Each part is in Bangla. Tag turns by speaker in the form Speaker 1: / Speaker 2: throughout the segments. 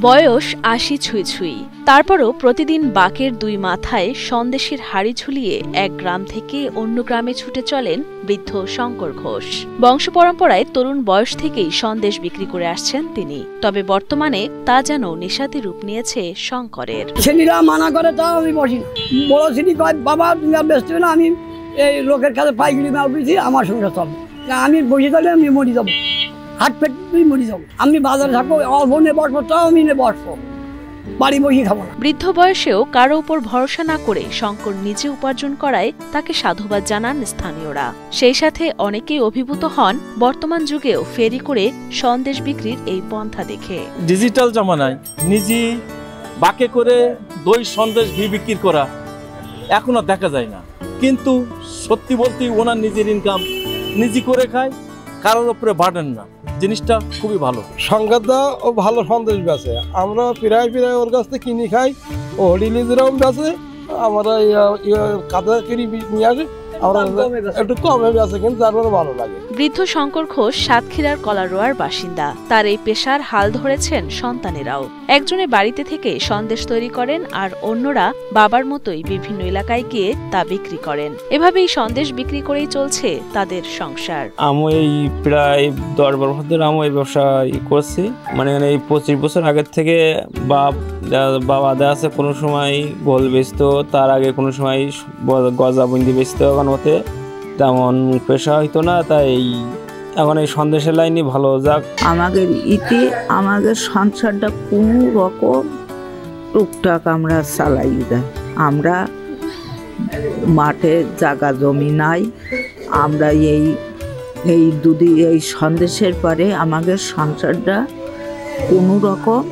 Speaker 1: বয়স ৮০ ছুঁই ছুঁই, তারপরও প্রতিদিন বাঁকের দুই মাথায় সন্দেশের হাড়ি ঝুলিয়ে এক গ্রাম থেকে অন্য গ্রামে ছুটে চলেন বৃদ্ধ শঙ্কর ঘোষ। বংশ পরম্পরায় তরুণ বয়স থেকেই সন্দেশ বিক্রি করে আসছেন তিনি। তবে বর্তমানে তা যেন নেশাতে রূপ নিয়েছে শঙ্করের।
Speaker 2: ছেলেরা মানা করে তাও আমি বসি, বড় ছেলে কয় বাবা তুমি আর ব্যস্ত না, আমি এই লোকের কাছে পাইকারি মাল পেয়েছি, আমার সঙ্গে চলবে, আমি বসে থাকলে আমি মরি যাবো, হাট পেট মরি যাবো, আমি বাজারে থাকবো, অল্প নিয়ে বসবো, তাও আমি নিয়ে বসবো, বাড়ি বসে খাবো না।
Speaker 1: বৃদ্ধ বয়সেও কারো উপর ভরসা না করে শঙ্কর নিজে উপার্জন করায় তাকে সাধুবাদ জানান স্থানীয়রা। সেই সাথে অনেকেই অভিভূত হন বর্তমান যুগেও ফেরি করে সন্দেশ বিক্রির এই পন্থা দেখে।
Speaker 3: ডিজিটাল জামানায় নিজে বাকে করে দই সন্দেশ ঘি বিক্রি করা এখন আর দেখা যায় না, কিন্তু সত্যি বলতে ওনার নিজের ইনকাম নিজে করে খায়, কারোর উপরে বাড়েন না, জিনিসটা খুবই ভালো।
Speaker 4: সংঘাতটা ও ভালো সন্দেশ বেচে, আমরা প্রায় ওর কাছ থেকে কিনে খাই, ও হোটেলেরাও বেচে, আমরা কাদা কিনে নিয়ে আসি, আমরা একটু কমে বেচে, কিন্তু তারপরে ভালো লাগে।
Speaker 1: বৃদ্ধ শঙ্কর ঘোষ সাতক্ষীরার কলারোয়ার বাসিন্দা। তার এই পেশার হাল ধরেছেন সন্তানেরাও। একজনের বাড়িতে থেকে সন্দেশ তৈরি করেন, আর অন্যরা বাবার মতোই বিভিন্ন এলাকায় গিয়ে তা বিক্রি করেন। এভাবেই সন্দেশ বিক্রি করেই চলছে তাদের সংসার।
Speaker 5: আমি এই প্রায় 10-12 বছর ধরে আমি এই ব্যবসা করছি, মানে এই 25 বছর আগের থেকে বাবা দেওয়া আছে, কোনো সময় গোল বেচতো, তার আগে কোনো সময় গজা বুন্দি বেচতো, এখন ওতে তেমন পেশা হইতো না, তাই এখন এই সন্দেশের লাইনই ভালো যাক।
Speaker 6: আমাদের আমাদের সংসারটা কোনো রকম টুকটাক আমরা চালাই দেয়। আমরা মাঠে জায়গা জমি নাই, আমরা এই দুধি এই সন্দেশের পরে আমাদের সংসারটা কোনো রকম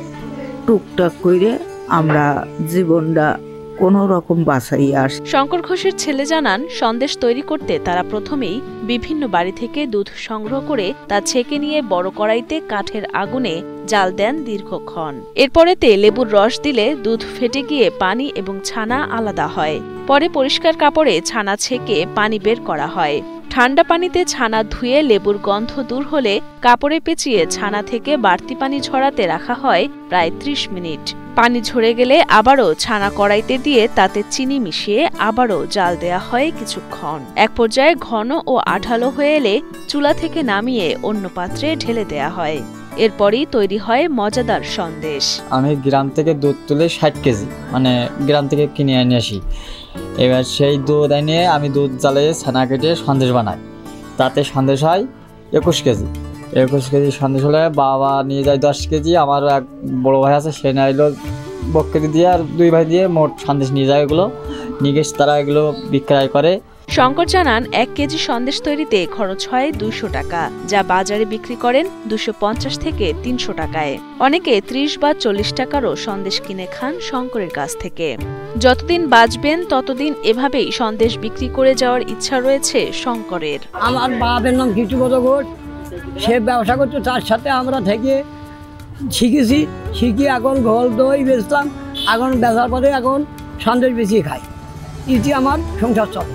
Speaker 6: টুকটাক করে আমরা জীবনটা কোনো রকম বাঁচাই আসে।
Speaker 1: শঙ্কর ঘোষের ছেলে জানান, সন্দেশ তৈরি করতে তারা প্রথমেই বিভিন্ন বাড়ি থেকে দুধ সংগ্রহ করে তা ছেঁকে নিয়ে বড় কড়াইতে কাঠের আগুনে জাল দেন দীর্ঘক্ষণ। এরপরেতে লেবুর রস দিলে দুধ ফেটে গিয়ে পানি এবং ছানা আলাদা হয়। পরে পরিষ্কার কাপড়ে ছানা ছেঁকে পানি বের করা হয়। ঠান্ডা পানিতে ছানা ধুয়ে লেবুর গন্ধ দূর হলে কাপড়ে পেঁচিয়ে ছানা থেকে বাড়তি পানি ঝরাতে রাখা হয় প্রায় 30 মিনিট। পানি ঝরে গেলে আবারও ছানা কড়াইতে দিয়ে তাতে চিনি মিশিয়ে আবারও জাল দেয়া হয় কিছুক্ষণ। এক পর্যায়ে ঘন ও আঠালো হয়ে এলে চুলা থেকে নামিয়ে অন্য পাত্রে ঢেলে দেয়া হয়। এরপরই তৈরি হয় মজাদার সন্দেশ।
Speaker 7: আমি গ্রাম থেকে দুধ তুলে 60 কেজি, মানে গ্রাম থেকে কিনে এনে আসি। এবার সেই দুধ এনে আমি দুধ জ্বালিয়ে ছানা কেটে সন্দেশ বানাই। তাতে সন্দেশ হয় 21 কেজি। 21 কেজি সন্দেশ হলে বাবা নিয়ে যায় 10 কেজি, আমারও এক বড়ো ভাই আছে, সে নিয়ে এলো 1 কেজি দিয়ে, আর 2 ভাই দিয়ে মোট সন্দেশ নিয়ে যায়। এগুলো নিয়ে গেছে, তারা এগুলো বিক্রয় করে।
Speaker 1: শঙ্কর জানান, 1 কেজি সন্দেশ তৈরিতে খরচ হয় 200 টাকা, যা বাজারে বিক্রি করেন 250 থেকে 300 টাকায়। অনেকে 30 বা 40 টাকারও সন্দেশ কিনে খান শঙ্করের কাছ থেকে। যতদিন বাঁচবেন ততদিন এভাবেই সন্দেশ বিক্রি করে যাওয়ার ইচ্ছা রয়েছে শঙ্করের।
Speaker 2: আমার বাপের নাম কীর্তিপদ ঘোষ, সে ব্যবসা করতো, তার সাথে আমরা থেকে শিখেছি, শিখি এখন ঘোল দই বেচতাম, এখন বেচার পরে এখন সন্দেশ বেশি খাই, ইতি আমার সংসার চলে।